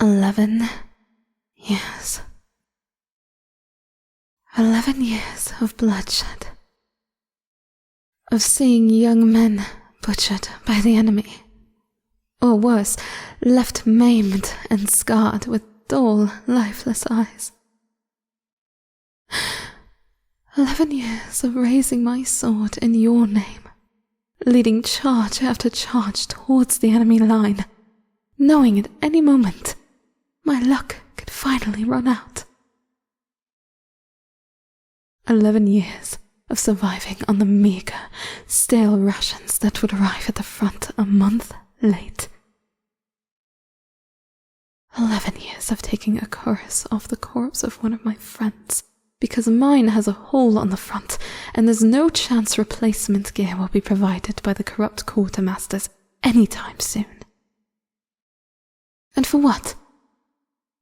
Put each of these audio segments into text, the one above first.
11 years. 11 years of bloodshed. Of seeing young men butchered by the enemy. Or worse, left maimed and scarred with dull, lifeless eyes. 11 years of raising my sword in your name, leading charge after charge towards the enemy line, knowing at any moment my luck could finally run out. 11 years of surviving on the meager, stale rations that would arrive at the front a month late. 11 years of taking a chorus off the corpse of one of my friends, because mine has a hole on the front, and there's no chance replacement gear will be provided by the corrupt quartermasters anytime soon. And for what?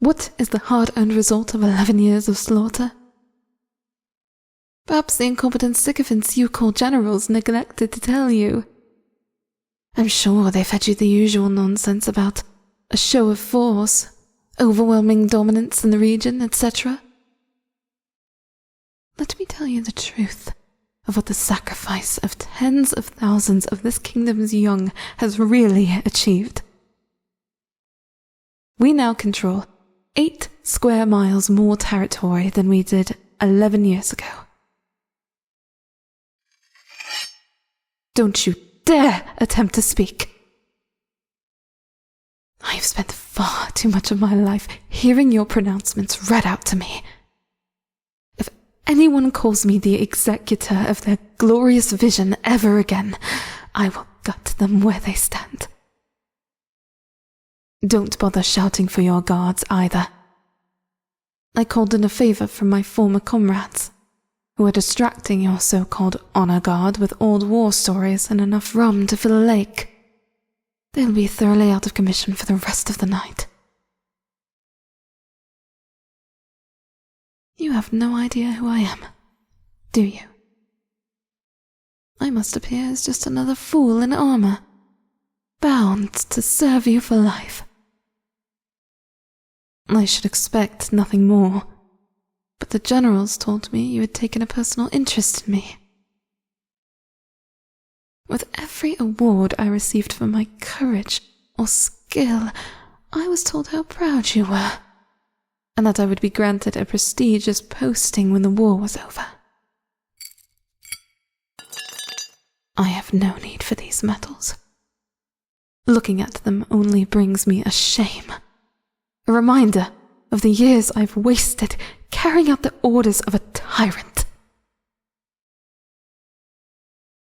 What is the hard-earned result of 11 years of slaughter? Perhaps the incompetent sycophants you call generals neglected to tell you. I'm sure they fed you the usual nonsense about a show of force, overwhelming dominance in the region, etc. Let me tell you the truth of what the sacrifice of tens of thousands of this kingdom's young has really achieved. We now control 8 square miles more territory than we did 11 years ago. Don't you dare attempt to speak. I have spent far too much of my life hearing your pronouncements read out to me. If anyone calls me the executor of their glorious vision ever again, I will gut them where they stand. Don't bother shouting for your guards either. I called in a favor from my former comrades, who are distracting your so-called honor guard with old war stories and enough rum to fill a lake. They'll be thoroughly out of commission for the rest of the night. You have no idea who I am, do you? I must appear as just another fool in armor, bound to serve you for life. I should expect nothing more, but the generals told me you had taken a personal interest in me. With every award I received for my courage or skill, I was told how proud you were, and that I would be granted a prestigious posting when the war was over. I have no need for these medals. Looking at them only brings me a shame. A reminder of the years I've wasted carrying out the orders of a tyrant.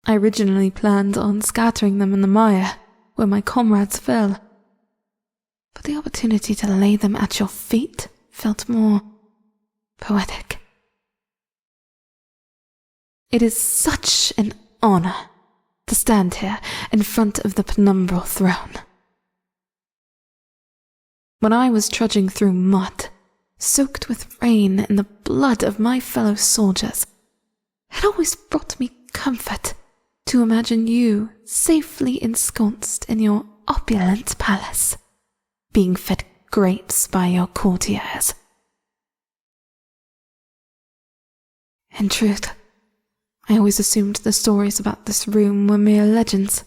I originally planned on scattering them in the mire where my comrades fell, but the opportunity to lay them at your feet felt more poetic. It is such an honor to stand here in front of the penumbral throne. When I was trudging through mud, soaked with rain and the blood of my fellow soldiers, it always brought me comfort to imagine you safely ensconced in your opulent palace, being fed grapes by your courtiers. In truth, I always assumed the stories about this room were mere legends.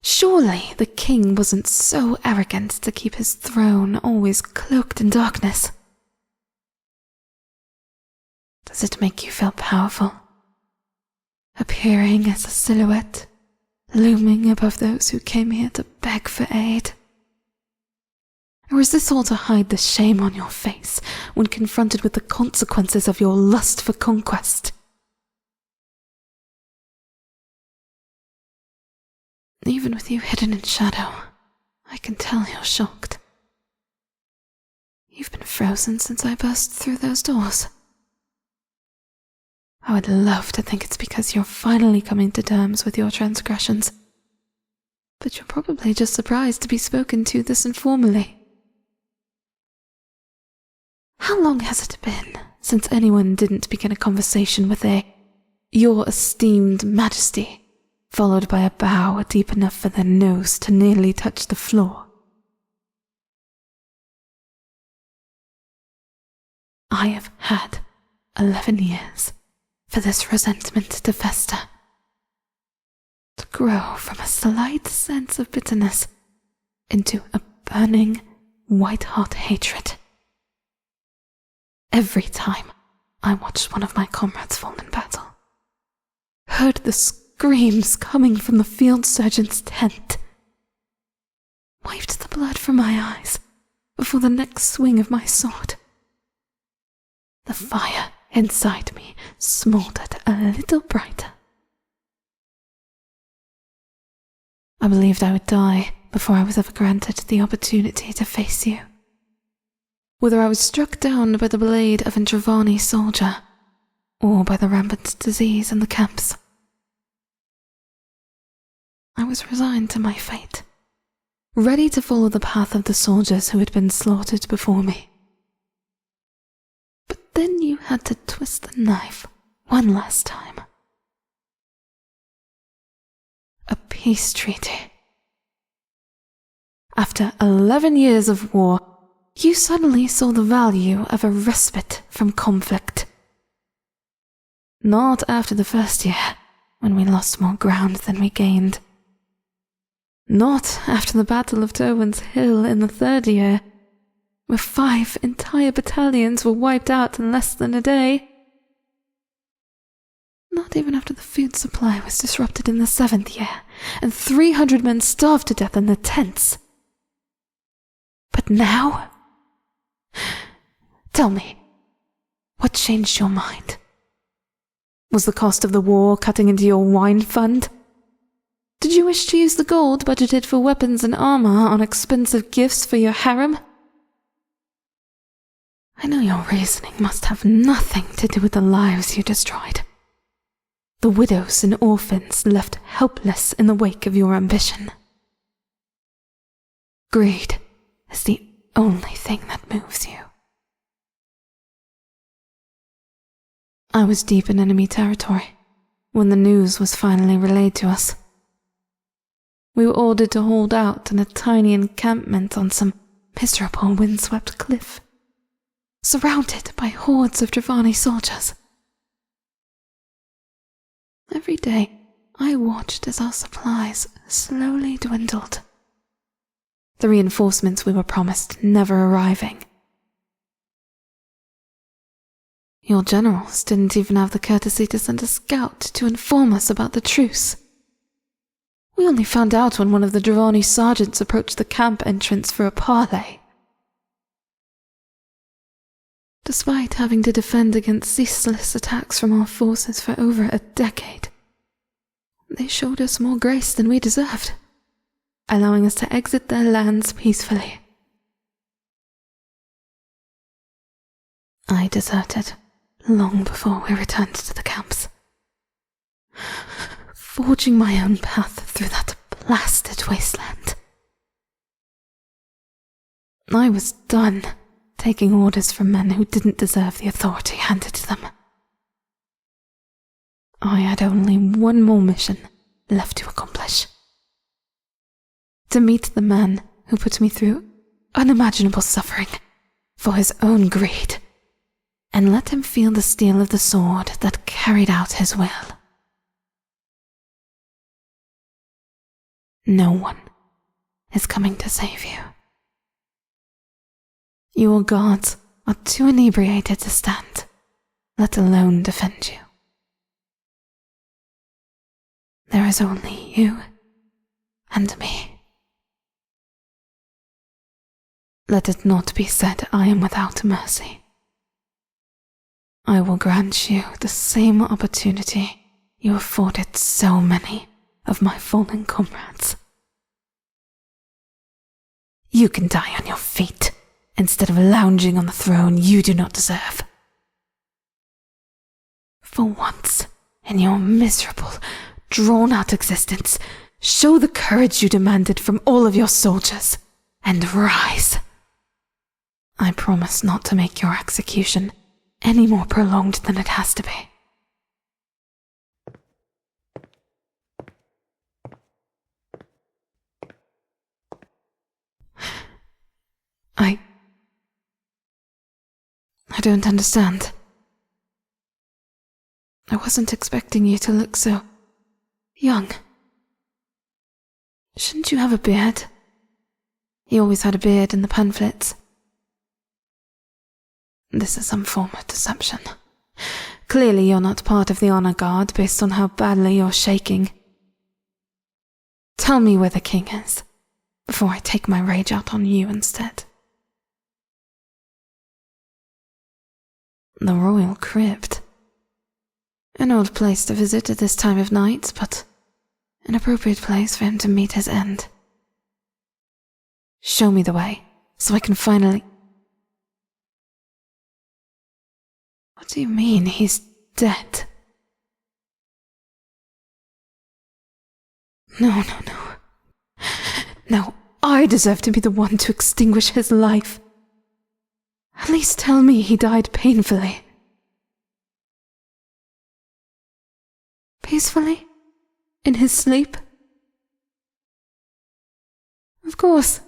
Surely the king wasn't so arrogant to keep his throne always cloaked in darkness. Does it make you feel powerful? Appearing as a silhouette, looming above those who came here to beg for aid? Or is this all to hide the shame on your face when confronted with the consequences of your lust for conquest? Even with you hidden in shadow, I can tell you're shocked. You've been frozen since I burst through those doors. I would love to think it's because you're finally coming to terms with your transgressions, but you're probably just surprised to be spoken to this informally. How long has it been since anyone didn't begin a conversation with "Your esteemed Majesty," followed by a bow deep enough for their nose to nearly touch the floor? I have had 11 years for this resentment to fester, to grow from a slight sense of bitterness into a burning, white-hot hatred. Every time I watched one of my comrades fall in battle, heard the screams coming from the field surgeon's tent, wiped the blood from my eyes before the next swing of my sword, the fire inside me smouldered a little brighter. I believed I would die before I was ever granted the opportunity to face you. Whether I was struck down by the blade of a Dravani soldier, or by the rampant disease in the camps, I was resigned to my fate, ready to follow the path of the soldiers who had been slaughtered before me. But then you had to twist the knife one last time. A peace treaty. After 11 years of war, you suddenly saw the value of a respite from conflict. Not after the first year, when we lost more ground than we gained. Not after the Battle of Derwent's Hill in the third year, where 5 entire battalions were wiped out in less than a day. Not even after the food supply was disrupted in the 7th year, and 300 men starved to death in the tents. But now? Tell me, what changed your mind? Was the cost of the war cutting into your wine fund? Did you wish to use the gold budgeted for weapons and armor on expensive gifts for your harem? I know your reasoning must have nothing to do with the lives you destroyed. The widows and orphans left helpless in the wake of your ambition. Greed is the only thing that moves you. I was deep in enemy territory when the news was finally relayed to us. We were ordered to hold out in a tiny encampment on some miserable windswept cliff, surrounded by hordes of Dravani soldiers. Every day, I watched as our supplies slowly dwindled, the reinforcements we were promised never arriving. Your generals didn't even have the courtesy to send a scout to inform us about the truce. We only found out when one of the Dravani sergeants approached the camp entrance for a parley. Despite having to defend against ceaseless attacks from our forces for over a decade, they showed us more grace than we deserved, allowing us to exit their lands peacefully. I deserted long before we returned to the camps, forging my own path through that blasted wasteland. I was done taking orders from men who didn't deserve the authority handed to them. I had only one more mission left to accomplish. To meet the man who put me through unimaginable suffering for his own greed, and let him feel the steel of the sword that carried out his will. No one is coming to save you. Your guards are too inebriated to stand, let alone defend you. There is only you and me. Let it not be said I am without mercy. I will grant you the same opportunity you afforded so many of my fallen comrades. You can die on your feet instead of lounging on the throne you do not deserve. For once in your miserable, drawn-out existence, show the courage you demanded from all of your soldiers, and rise. I promise not to make your execution any more prolonged than it has to be. I don't understand. I wasn't expecting you to look so young. Shouldn't you have a beard? You always had a beard in the pamphlets. This is some form of deception. Clearly you're not part of the honor guard based on how badly you're shaking. Tell me where the king is, before I take my rage out on you instead. The royal crypt. An odd place to visit at this time of night, but an appropriate place for him to meet his end. Show me the way, so I can finally... What do you mean he's dead? No. No, I deserve to be the one to extinguish his life. At least tell me he died painfully. Peacefully? In his sleep? Of course.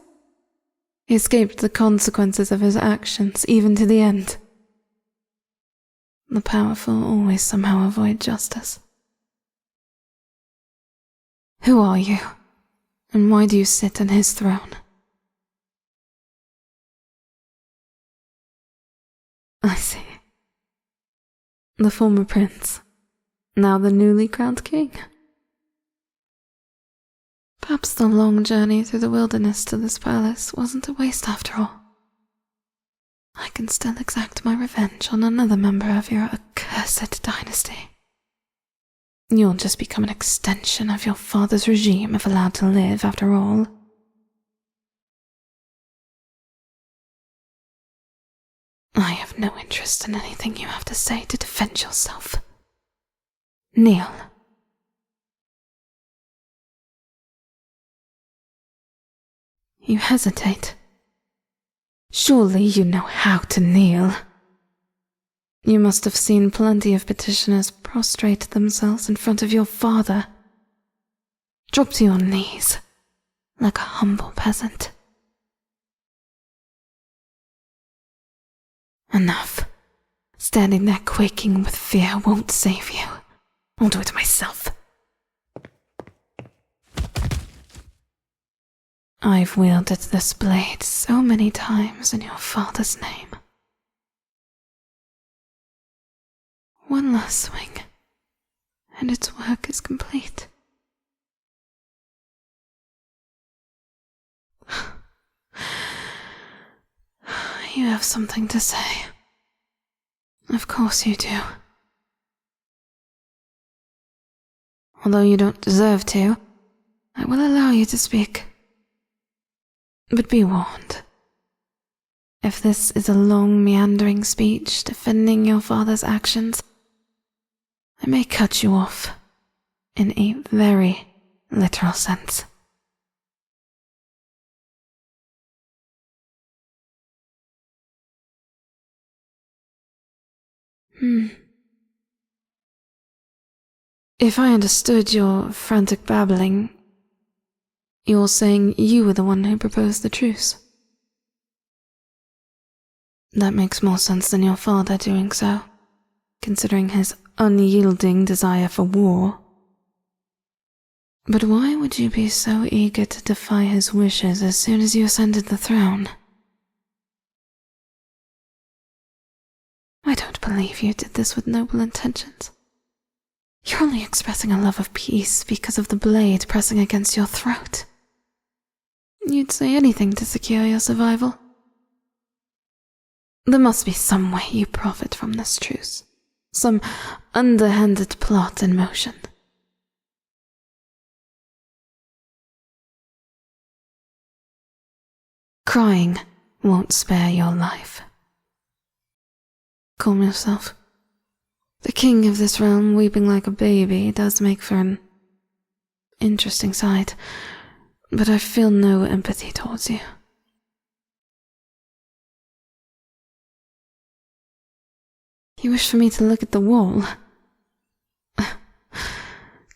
He escaped the consequences of his actions, even to the end. The powerful always somehow avoid justice. Who are you? And why do you sit on his throne? I see. The former prince, now the newly crowned king. Perhaps the long journey through the wilderness to this palace wasn't a waste after all. I can still exact my revenge on another member of your accursed dynasty. You'll just become an extension of your father's regime if allowed to live after all. I have no interest in anything you have to say to defend yourself. Kneel. You hesitate. Surely you know how to kneel. You must have seen plenty of petitioners prostrate themselves in front of your father. Drop to your knees, like a humble peasant. Enough. Standing there quaking with fear won't save you. I'll do it myself. I've wielded this blade so many times in your father's name. One last swing, and its work is complete. You have something to say. Of course you do. Although you don't deserve to, I will allow you to speak. But be warned. If this is a long, meandering speech defending your father's actions, I may cut you off in a very literal sense. If I understood your frantic babbling, you're saying you were the one who proposed the truce. That makes more sense than your father doing so, considering his unyielding desire for war. But why would you be so eager to defy his wishes as soon as you ascended the throne? I don't believe you did this with noble intentions. You're only expressing a love of peace because of the blade pressing against your throat. You'd say anything to secure your survival. There must be some way you profit from this truce, some underhanded plot in motion. Crying won't spare your life. Calm yourself. The king of this realm weeping like a baby does make for an interesting sight, but I feel no empathy towards you. You wish for me to look at the wall?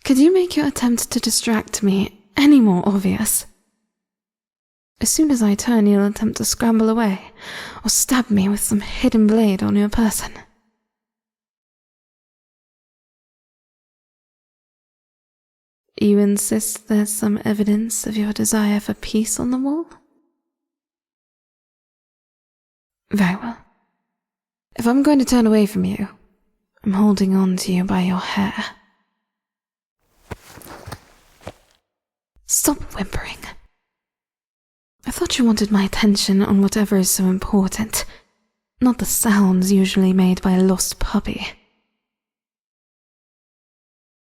Could you make your attempt to distract me any more obvious? As soon as I turn, you'll attempt to scramble away, or stab me with some hidden blade on your person. You insist there's some evidence of your desire for peace on the wall? Very well. If I'm going to turn away from you, I'm holding on to you by your hair. Stop whimpering. I thought you wanted my attention on whatever is so important, not the sounds usually made by a lost puppy.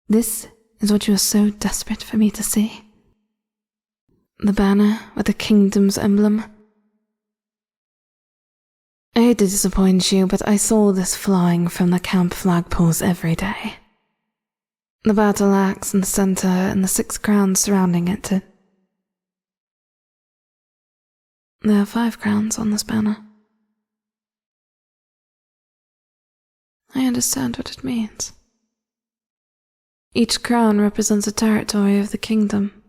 This is what you are so desperate for me to see? The banner with the kingdom's emblem? I hate to disappoint you, but I saw this flying from the camp flagpoles every day. The battle axe in the center and the 6 crowns surrounding it. There are 5 crowns on this banner. I understand what it means. Each crown represents a territory of the kingdom,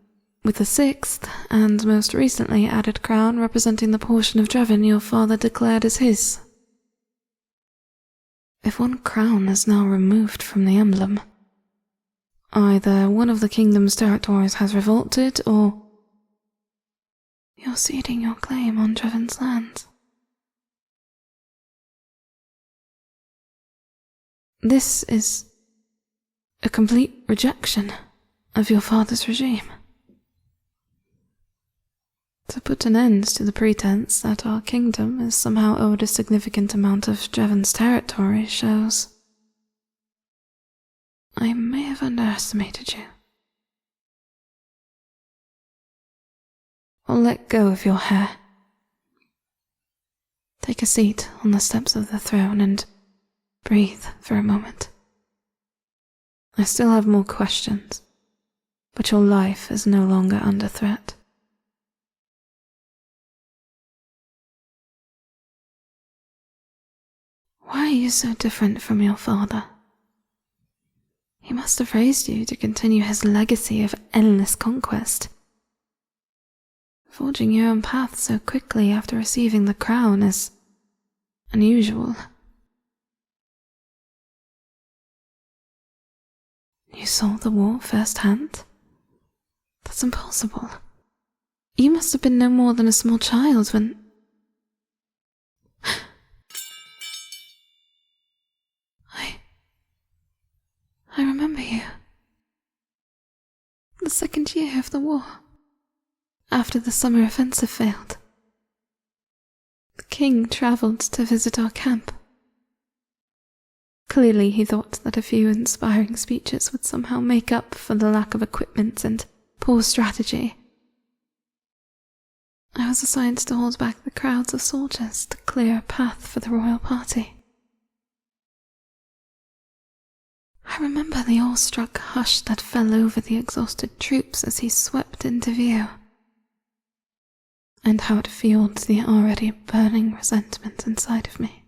with the 6th and most recently added crown representing the portion of Drevin your father declared as his. If one crown is now removed from the emblem, either one of the kingdom's territories has revolted, or you're ceding your claim on Drevin's lands. This is a complete rejection of your father's regime. To put an end to the pretense that our kingdom is somehow owed a significant amount of Drevin's territory shows I may have underestimated you. I'll let go of your hair. Take a seat on the steps of the throne and breathe for a moment. I still have more questions, but your life is no longer under threat. Why are you so different from your father? He must have raised you to continue his legacy of endless conquest. Forging your own path so quickly after receiving the crown is unusual. You saw the war firsthand? That's impossible. You must have been no more than a small child when... I remember you. The 2nd year of the war, after the summer offensive failed. The king travelled to visit our camp. Clearly he thought that a few inspiring speeches would somehow make up for the lack of equipment and poor strategy. I was assigned to hold back the crowds of soldiers to clear a path for the royal party. I remember the awestruck hush that fell over the exhausted troops as he swept into view, and how it fueled the already burning resentment inside of me.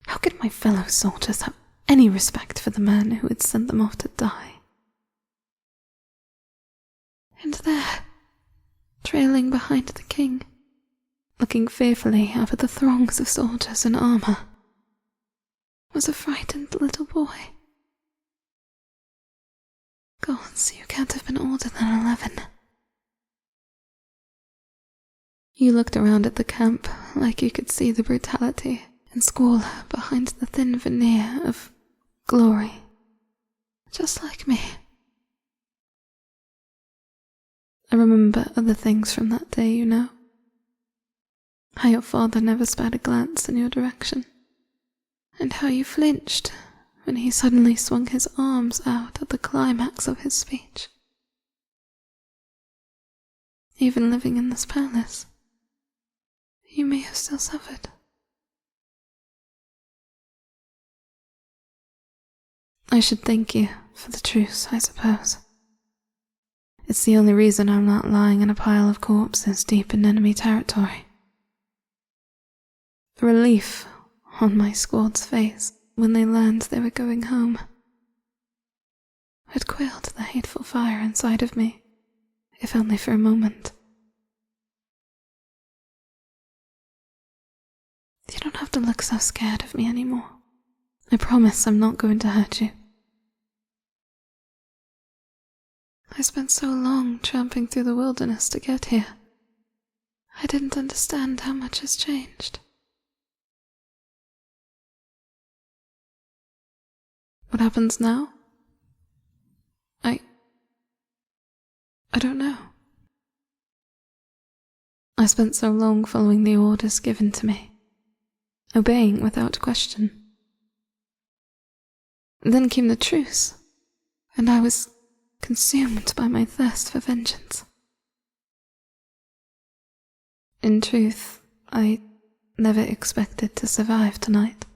How could my fellow soldiers have any respect for the man who had sent them off to die? And there, trailing behind the king, looking fearfully up at the throngs of soldiers in armor, was a frightened little boy. Gods, you can't have been older than 11. You looked around at the camp like you could see the brutality and squalor behind the thin veneer of glory, just like me. I remember other things from that day, you know. How your father never spared a glance in your direction, and how you flinched when he suddenly swung his arms out at the climax of his speech. Even living in this palace, you may have still suffered. I should thank you for the truce, I suppose. It's the only reason I'm not lying in a pile of corpses deep in enemy territory. The relief on my squad's face when they learned they were going home had quelled the hateful fire inside of me, if only for a moment. don't have to look so scared of me anymore. I promise I'm not going to hurt you. I spent so long tramping through the wilderness to get here. I didn't understand how much has changed. What happens now? I don't know. I spent so long following the orders given to me, obeying without question. Then came the truce, and I was consumed by my thirst for vengeance. In truth, I never expected to survive tonight.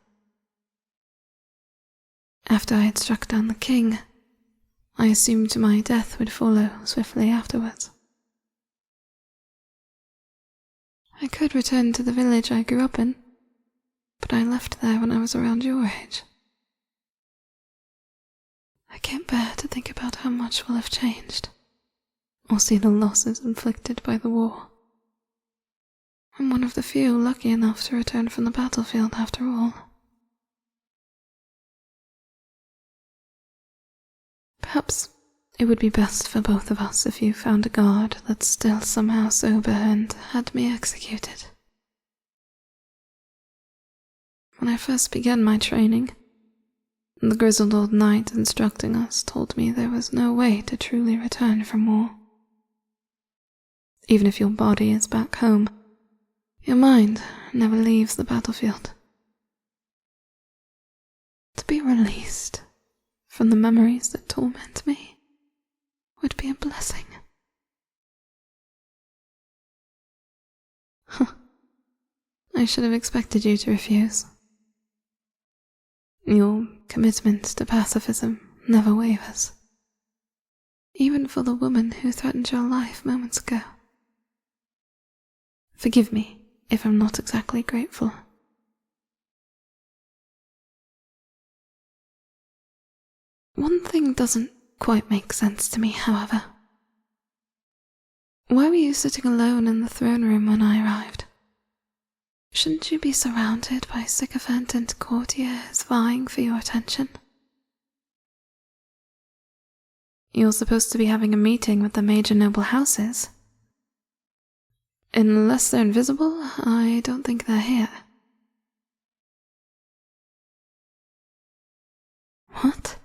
After I had struck down the king, I assumed my death would follow swiftly afterwards. I could return to the village I grew up in, but I left there when I was around your age. I can't bear to think about how much will have changed, or see the losses inflicted by the war. I'm one of the few lucky enough to return from the battlefield after all. Perhaps it would be best for both of us if you found a guard that's still somehow sober and had me executed. When I first began my training, the grizzled old knight instructing us told me there was no way to truly return from war. Even if your body is back home, your mind never leaves the battlefield. To be released from the memories that torment me would be a blessing. I should have expected you to refuse. Your commitment to pacifism never wavers, even for the woman who threatened your life moments ago. Forgive me if I'm not exactly grateful. One thing doesn't quite make sense to me, however. Why were you sitting alone in the throne room when I arrived? Shouldn't you be surrounded by sycophant and courtiers vying for your attention? You're supposed to be having a meeting with the major noble houses. Unless they're invisible, I don't think they're here. What?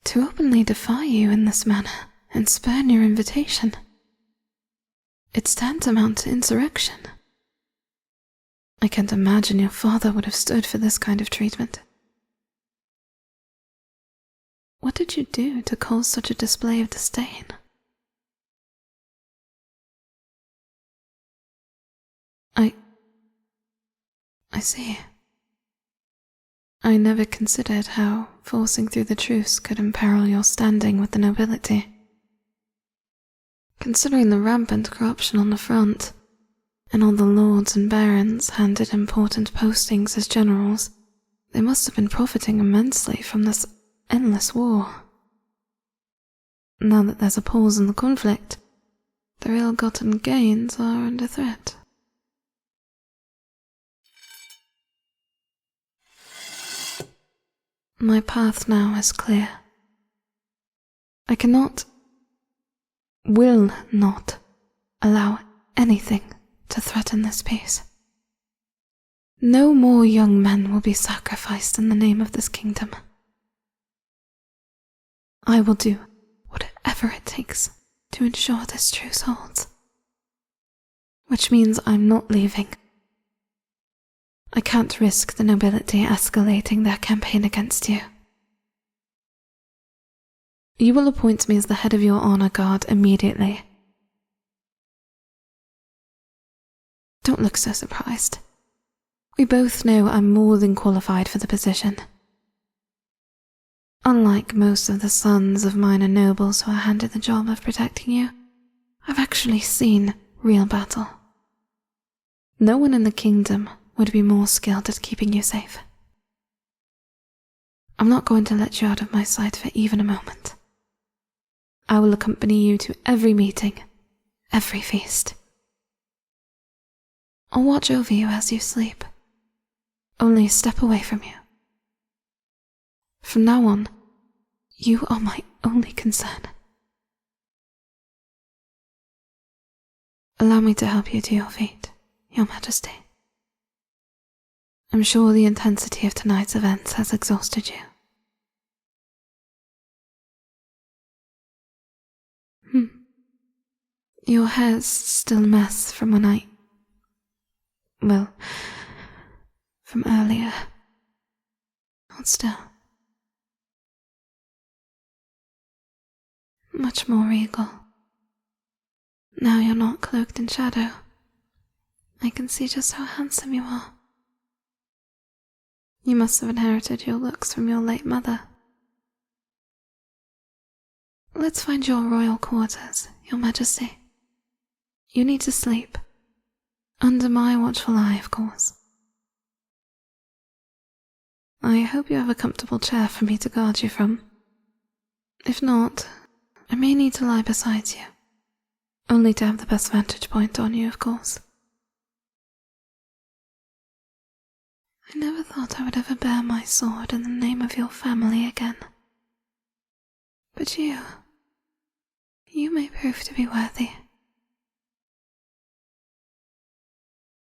To openly defy you in this manner and spurn your invitation. It's tantamount to insurrection. I can't imagine your father would have stood for this kind of treatment. What did you do to cause such a display of disdain? I see. I never considered how forcing through the truce could imperil your standing with the nobility. Considering the rampant corruption on the front, and all the lords and barons handed important postings as generals, they must have been profiting immensely from this endless war. Now that there's a pause in the conflict, their ill-gotten gains are under threat. My path now is clear. I will not allow anything to threaten this peace. No more young men will be sacrificed in the name of this kingdom. I will do whatever it takes to ensure this truce holds. Which means I'm not leaving. I can't risk the nobility escalating their campaign against you. You will appoint me as the head of your honor guard immediately. Don't look so surprised. We both know I'm more than qualified for the position. Unlike most of the sons of minor nobles who are handed the job of protecting you, I've actually seen real battle. No one in the kingdom would be more skilled at keeping you safe. I'm not going to let you out of my sight for even a moment. I will accompany you to every meeting, every feast. I'll watch over you as you sleep. only a step away from you. From now on, you are my only concern. Allow me to help you to your feet, Your Majesty. I'm sure the intensity of tonight's events has exhausted you. Your hair's still a mess from when from earlier. Hold still. Much more regal. Now you're not cloaked in shadow. I can see just how handsome you are. You must have inherited your looks from your late mother. Let's find your royal quarters, Your Majesty. You need to sleep. Under my watchful eye, of course. I hope you have a comfortable chair for me to guard you from. If not, I may need to lie beside you. Only to have the best vantage point on you, of course. I never thought I would ever bear my sword in the name of your family again. But you may prove to be worthy.